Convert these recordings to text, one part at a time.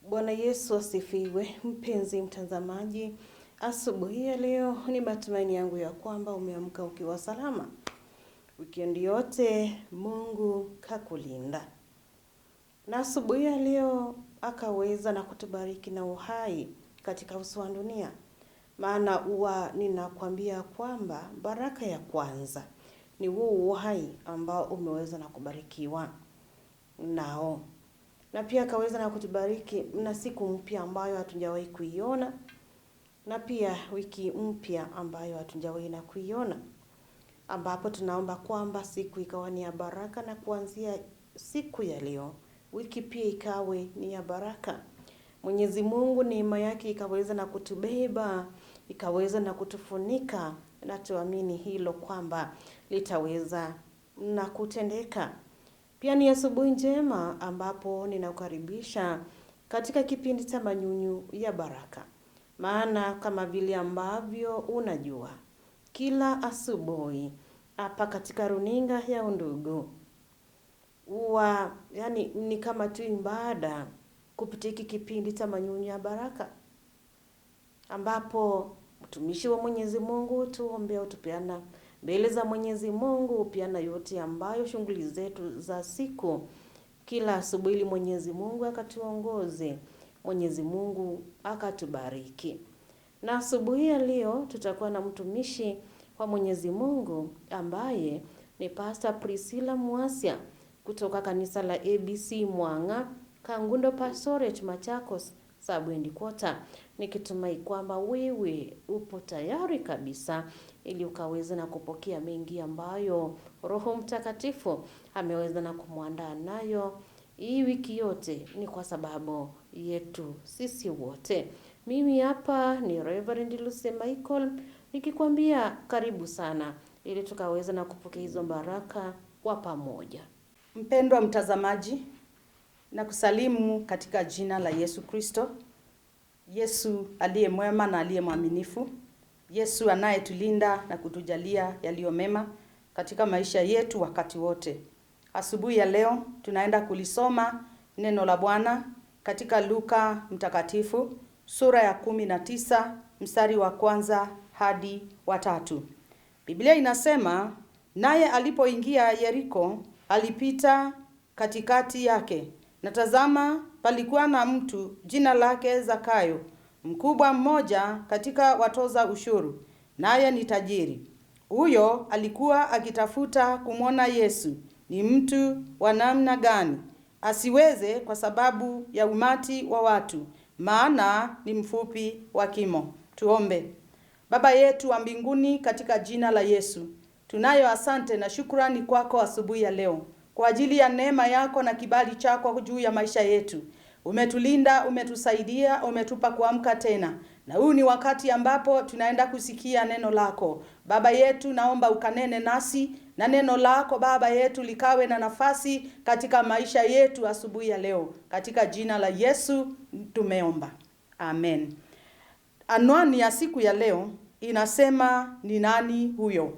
Bwana Yesu asifiwe. Mpenzi mtazamaji, asubuhi ya leo ni matumaini yangu ya kwamba umeamka ukiwa salama. Wikendi yote Mungu kakulinda. Na asubuhi ya leo akaweza na kutubariki na uhai katika uso wa dunia. Maana ninakwambia kwamba baraka ya kwanza ni huu uhai ambao umeweza na kubarikiwa nao. Na pia akaweza na kutubariki na siku mpya ambayo hatujawahi kuiona, na pia wiki mpya ambayo hatujawahi na kuiona, ambapo tunaomba kwamba siku ikawa ni ya baraka, na kuanzia siku ya leo wiki pia ikawe ni ya baraka. Mwenyezi Mungu neema yake ikaweza na kutubeba, ikaweza na kutufunika, na tuamini hilo kwamba litaweza na kutendeka. Pia ni asubuhi njema ambapo ninakukaribisha katika kipindi cha manyunyu ya baraka. Maana kama vile ambavyo unajua, kila asubuhi hapa katika runinga ya Undugu ni kama tu ibada kupitia kipindi cha manyunyu ya baraka, ambapo mtumishi wa Mwenyezi Mungu tuombea, utupeana mbele za Mwenyezi Mungu piana yote ambayo shughuli zetu za siku kila asubuhi, ili Mwenyezi Mungu akatuongoze, Mwenyezi Mungu akatubariki. Na asubuhi ya leo tutakuwa na mtumishi wa Mwenyezi Mungu ambaye ni Pastor Priscilla Muasya kutoka kanisa la ABC Mwanga, Kangundo Pastorate, Machakos Sub-Headquarters. Nikitumai kwamba wewe upo tayari kabisa ili ukaweze na kupokea mengi ambayo Roho Mtakatifu ameweza na kumwandaa nayo hii wiki yote, ni kwa sababu yetu sisi wote. Mimi hapa ni Reverend Lucy Michael nikikwambia karibu sana ili tukaweze na kupokea hizo baraka kwa pamoja. Mpendwa mtazamaji, na kusalimu katika jina la Yesu Kristo. Yesu aliye mwema na aliye mwaminifu. Yesu anayetulinda na kutujalia yaliyo mema katika maisha yetu wakati wote. Asubuhi ya leo tunaenda kulisoma neno la Bwana katika Luka mtakatifu sura ya 19 mstari wa 1 hadi wa 3. Biblia inasema, naye alipoingia Yeriko alipita katikati yake, na tazama palikuwa na mtu jina lake Zakayo, mkubwa mmoja katika watoza ushuru, naye ni tajiri. Huyo alikuwa akitafuta kumwona Yesu ni mtu wa namna gani, asiweze kwa sababu ya umati wa watu, maana ni mfupi wa kimo. Tuombe. Baba yetu wa mbinguni, katika jina la Yesu, tunayo asante na shukrani kwako asubuhi ya leo kwa ajili ya neema yako na kibali chako juu ya maisha yetu. Umetulinda, umetusaidia, umetupa kuamka tena. Na huu ni wakati ambapo tunaenda kusikia neno lako. Baba yetu, naomba ukanene nasi na neno lako Baba yetu likawe na nafasi katika maisha yetu asubuhi ya leo. Katika jina la Yesu tumeomba. Amen. Anwani ya siku ya leo inasema, ni nani huyo?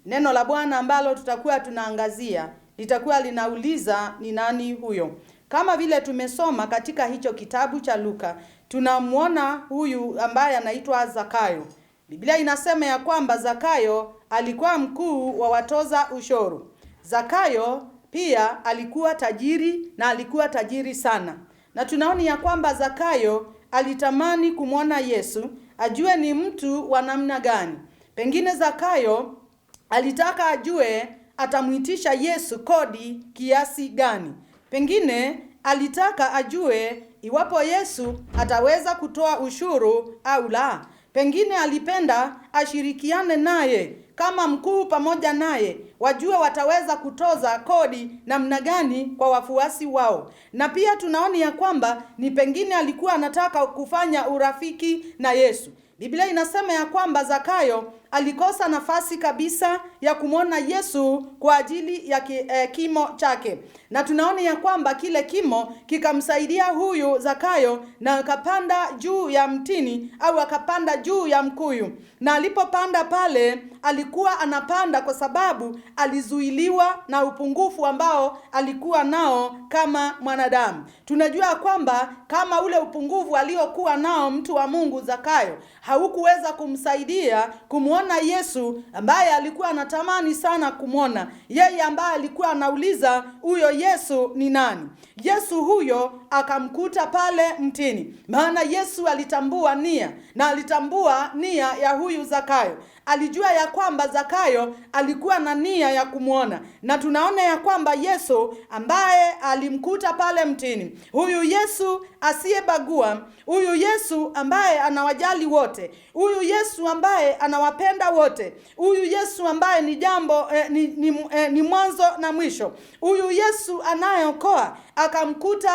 Neno la Bwana ambalo tutakuwa tunaangazia litakuwa linauliza, ni nani huyo? Kama vile tumesoma katika hicho kitabu cha Luka, tunamuona huyu ambaye anaitwa Zakayo. Biblia inasema ya kwamba Zakayo alikuwa mkuu wa watoza ushuru. Zakayo pia alikuwa tajiri, na alikuwa tajiri sana. Na tunaoni ya kwamba Zakayo alitamani kumwona Yesu, ajue ni mtu wa namna gani. Pengine Zakayo alitaka ajue atamuitisha Yesu kodi kiasi gani. Pengine alitaka ajue iwapo Yesu ataweza kutoa ushuru au la. Pengine alipenda ashirikiane naye kama mkuu, pamoja naye wajue wataweza kutoza kodi namna gani kwa wafuasi wao. Na pia tunaoni ya kwamba ni pengine alikuwa anataka kufanya urafiki na Yesu. Biblia inasema ya kwamba Zakayo alikosa nafasi kabisa ya kumwona Yesu kwa ajili ya kimo chake. Na tunaona ya kwamba kile kimo kikamsaidia huyu Zakayo, na akapanda juu ya mtini au akapanda juu ya mkuyu. Na alipopanda pale, alikuwa anapanda kwa sababu alizuiliwa na upungufu ambao alikuwa nao kama mwanadamu. Tunajua kwamba kama ule upungufu aliokuwa nao mtu wa Mungu Zakayo haukuweza kumsaidia kumwona Yesu ambaye alikuwa anatamani sana kumwona. Yeye ambaye alikuwa anauliza huyo Yesu ni nani? Yesu huyo akamkuta pale mtini. Maana Yesu alitambua nia, na alitambua nia ya huyu Zakayo. Alijua ya kwamba Zakayo alikuwa na nia ya kumwona. Na tunaona ya kwamba Yesu ambaye alimkuta pale mtini, huyu Yesu asiyebagua, huyu Yesu ambaye anawajali wote, huyu Yesu ambaye anawapenda wote, huyu Yesu ambaye ni jambo ni mwanzo na mwisho, huyu Yesu anayeokoa, akamkuta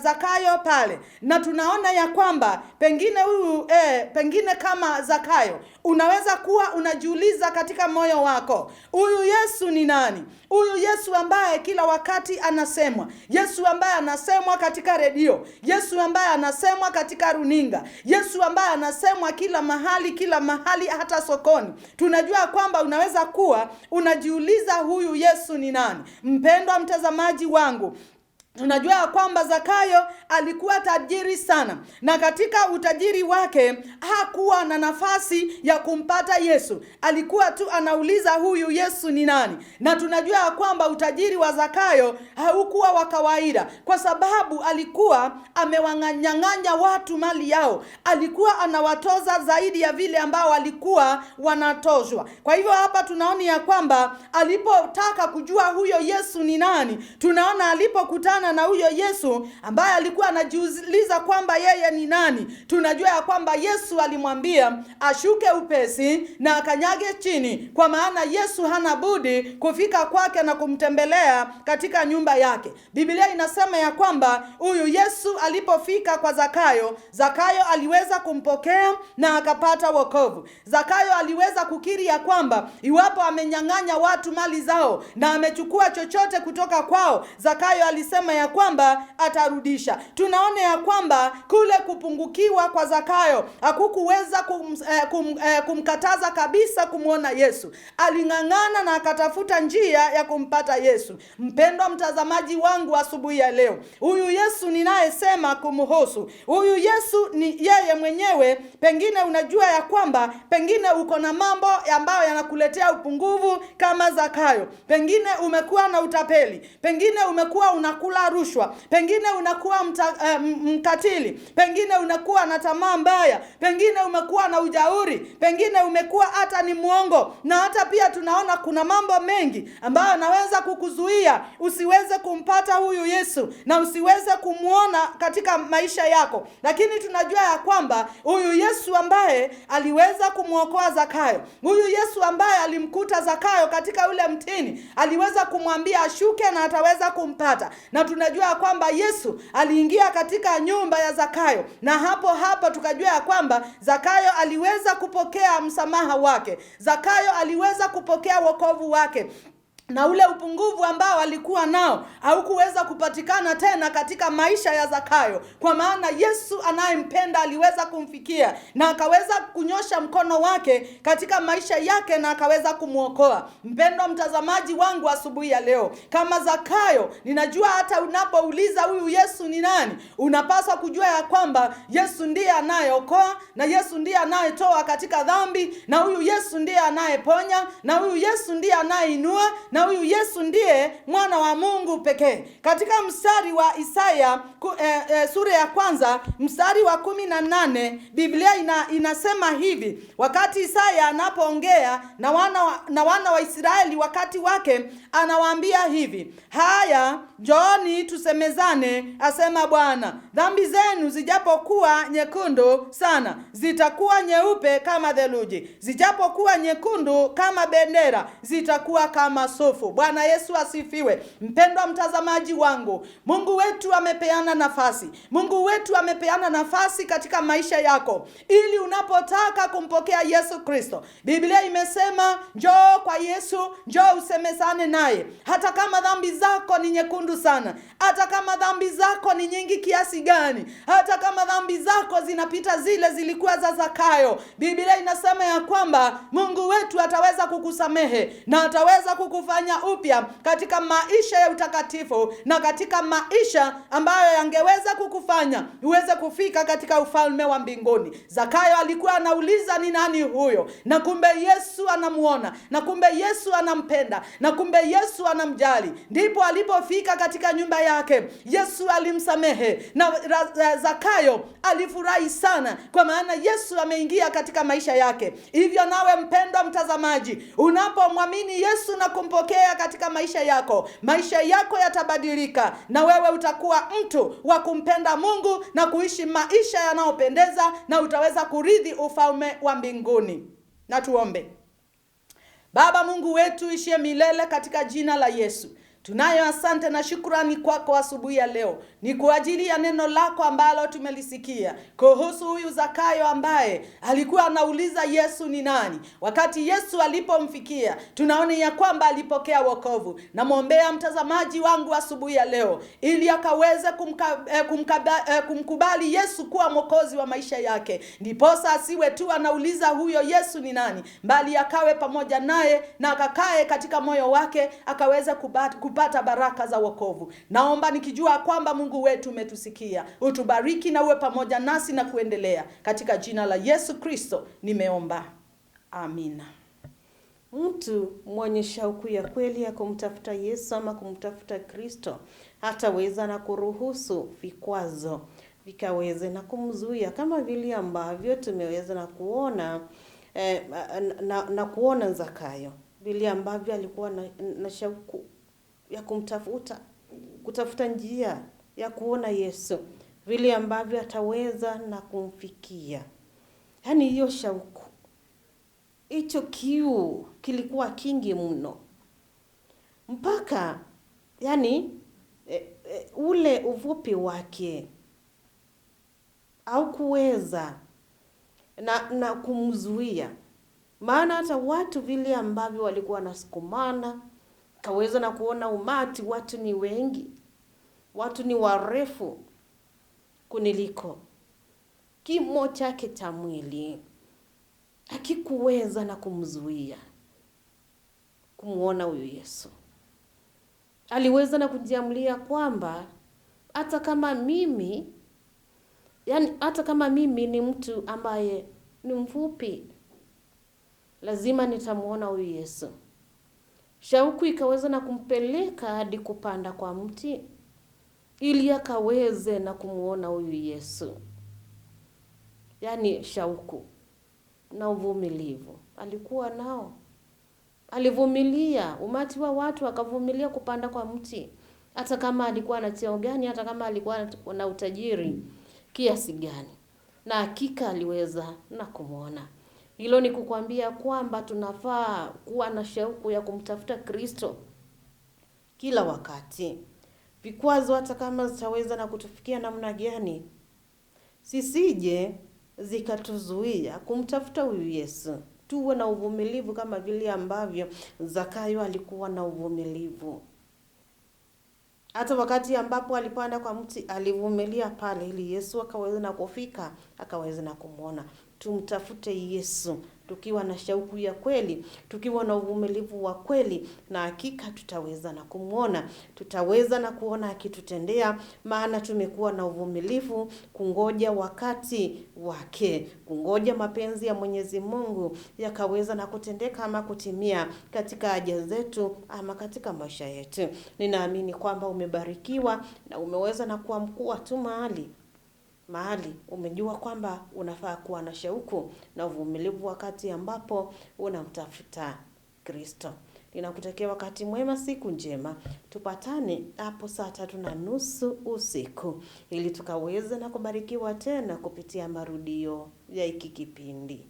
Zakayo pale. Na tunaona ya kwamba pengine kama Zakayo unaweza kuwa unajiuliza katika moyo wako, huyu Yesu ni nani? Huyu Yesu ambaye kila wakati anasemwa, Yesu ambaye anasemwa katika redio, Yesu ambaye anasemwa katika runinga, Yesu ambaye anasemwa kila mahali hata sokoni. Tunajua kwamba unaweza kuwa unajiuliza huyu Yesu ni nani? Mpendwa mtazamaji wangu, tunajua kwamba Zakayo alikuwa tajiri sana, na katika utajiri wake hakuwa na nafasi ya kumpata Yesu. Alikuwa tu anauliza huyu Yesu ni nani? Na tunajua kwamba utajiri wa Zakayo haukuwa wa kawaida, kwa sababu alikuwa amewanyang'anya watu mali yao. Alikuwa anawatoza zaidi ya vile ambao walikuwa wanatozwa. Kwa hivyo hapa tunaona ya kwamba alipotaka kujua huyo Yesu ni nani, tunaona alipokutana na huyo Yesu ambaye alikuwa anajiuliza kwamba yeye ni nani, tunajua ya kwamba Yesu alimwambia ashuke upesi na akanyage chini, kwa maana Yesu hana budi kufika kwake na kumtembelea katika nyumba yake. Biblia inasema ya kwamba huyu Yesu alipofika kwa Zakayo, Zakayo aliweza kumpokea na akapata wokovu. Zakayo aliweza kukiri ya kwamba iwapo amenyang'anya watu mali zao na amechukua chochote kutoka kwao, Zakayo alisema ya kwamba atarudisha. Tunaona ya kwamba kule kupungukiwa kwa Zakayo hakukuweza kumkataza kabisa kumwona Yesu. Aling'ang'ana na akatafuta njia ya kumpata Yesu. Mpendwa mtazamaji wangu asubuhi ya leo, huyu Yesu ninayesema kumhusu, huyu Yesu ni yeye mwenyewe. Pengine unajua ya kwamba pengine uko na mambo ambayo yanakuletea upungufu kama Zakayo. Pengine umekuwa na utapeli, pengine umekuwa unakula rushwa, pengine unakuwa mkatili, pengine unakuwa na tamaa mbaya, pengine umekuwa na ujauri, pengine umekuwa hata ni muongo. Na hata pia tunaona kuna mambo mengi ambayo yanaweza kukuzuia usiweze kumpata huyu Yesu na usiweze kumuona katika maisha yako. Lakini tunajua ya kwamba huyu Yesu ambaye aliweza kumuokoa Zakayo, huyu Yesu ambaye alimkuta Zakayo katika ule mtini, aliweza kumwambia ashuke na ataweza kumpata. Na tunajua kwamba Yesu aliingia katika nyumba ya Zakayo, na hapo tukajua ya kwamba Zakayo aliweza kupokea msamaha wake. Zakayo aliweza kupokea wokovu wake, na ule upungufu ambao alikuwa nao haukuweza kupatikana tena katika maisha ya Zakayo, kwa maana Yesu anayempenda aliweza kumfikia na akaweza kunyosha mkono wake katika maisha yake na akaweza kumuokoa. Mpendwa mtazamaji wangu asubuhi ya leo, kama Zakayo, ninajua hata unapouliza huyu Yesu ni nani, unapaswa kujua ya kwamba Yesu ndiye anayeokoa, na Yesu ndiye anayetoa katika dhambi, na huyu Yesu ndiye anayeponya, na huyu Yesu ndiye anayeinua, na huyu Yesu ndiye mwana wa Mungu pekee. Katika mstari wa Isaya sura ya kwanza mstari wa 18, Biblia inasema hivi, wakati Isaya anapoongea na wana wa Israeli wakati wake, anawaambia hivi: haya, njooni tusemezane, asema Bwana, dhambi zenu zijapokuwa nyekundu sana, zitakuwa nyeupe kama theluji; zijapokuwa nyekundu kama bendera, zitakuwa kama masufu. Bwana Yesu asifiwe. Mpendwa mtazamaji wangu, Mungu wetu amepeana nafasi. Mungu wetu amepeana nafasi katika maisha yako ili unapotaka kumpokea Yesu Kristo. Biblia imesema njoo kwa Yesu, njoo usemezane naye. Hata kama dhambi zako ni nyekundu sana, hata kama dhambi zako ni nyingi kiasi gani, hata kama dhambi zako zinapita zile zilikuwa za Zakayo, Biblia inasema ya kwamba Mungu wetu ataweza kukusamehe na ataweza kukufanya upya katika maisha ya utakatifu na katika maisha ambayo yangeweza kukufanya uweze kufika katika ufalme wa mbinguni. Zakayo alikuwa anauliza ni nani huyo, na kumbe Yesu anamuona, na kumbe Yesu anampenda, na kumbe Yesu anamjali. Ndipo alipofika katika nyumba yake, Yesu alimsamehe na Zakayo alifurahi sana, kwa maana Yesu ameingia katika maisha yake. Hivyo nawe mpendwa mtazamaji, unapomwamini Yesu na kumpokea katika maisha yako yatabadilika, na wewe utakuwa mtu wa kumpenda Mungu na kuishi maisha yanayopendeza, na utaweza kurithi ufalme wa mbinguni. Na tuombe. Baba Mungu wetu ishie milele, katika jina la Yesu tunayo asante na shukrani kwako asubuhi ya leo. Ni kwa ajili ya neno lako ambalo tumelisikia kuhusu huyu Zakayo ambaye alikuwa anauliza Yesu ni nani. Wakati Yesu alipomfikia, tunaona ya kwamba alipokea wokovu. Na muombea mtazamaji wangu asubuhi ya leo ili akaweze kumkubali Yesu kuwa mwokozi wa maisha yake. Ndiposa asiwe tu anauliza huyo Yesu ni nani, bali akawe pamoja naye na akakae katika moyo wake, akaweza kupata baraka za wokovu. Naomba nikijua kwamba Mungu wetu umetusikia, utubariki na uwe pamoja nasi na kuendelea. Katika jina la Yesu Kristo nimeomba. Amina. Mtu mwenye shauku ya kweli ya kumtafuta Yesu ama kumtafuta Kristo hataweza na kuruhusu vikwazo vikaweze na kumzuia, kama vile ambavyo tumeweza na kuona na kuona Zakayo, vile ambavyo alikuwa na shauku ya kutafuta njia ya kuona Yesu, vile ambavyo ataweza na kumfikia. Yaani hiyo shauku, hicho kiu kilikuwa kingi mno, mpaka ule uvupi wake au kuweza na kumzuia. Maana hata watu vile ambavyo walikuwa nasukumana, kaweza na kuona umati, watu ni wengi, watu ni warefu kuniliko, kimo chake cha mwili hakikuweza na kumzuia kumuona huyu Yesu. Aliweza na kujiamulia kwamba hata kama mimi ni mtu ambaye ni mfupi, lazima nitamuona huyu Yesu. Shauku ikaweza na kumpeleka hadi kupanda kwa mti ili akaweze na kumuona huyu Yesu. Yaani shauku na uvumilivu alikuwa nao. Alivumilia umati wa watu, akavumilia kupanda kwa mti, hata kama alikuwa na cheo gani, hata kama alikuwa na utajiri kiasi gani, na hakika aliweza na kumuona. Hilo ni kukwambia kwamba tunafaa kuwa na shauku ya kumtafuta Kristo kila wakati. Vikwazo hata kama zitaweza na kutufikia namna gani, sisije zikatuzuia kumtafuta huyu Yesu. Tuwe na uvumilivu kama vile ambavyo Zakayo alikuwa na uvumilivu. Hata wakati ambapo alipanda kwa mti, alivumilia pale ili Yesu akaweza na kufika, akaweza na kumuona. Tumtafute Yesu tukiwa na shauku ya kweli, tukiwa na uvumilivu wa kweli, na hakika tutaweza na kumuona, tutaweza na kuona akitutendea, maana tumekuwa na uvumilivu kungoja wakati wake, kungoja mapenzi ya Mwenyezi Mungu yakaweza na kutendeka ama kutimia katika haja zetu ama katika maisha yetu. Ninaamini kwamba umebarikiwa na umeweza na kuamkua tu mahali umejua kwamba unafaa kuwa na shauku na uvumilivu wakati ambapo unamtafuta Kristo. Ninakutakia wakati mwema, siku njema. Tupatane hapo saa 3:30 usiku ili tukaweze na kubarikiwa tena kupitia marudio ya hiki kipindi.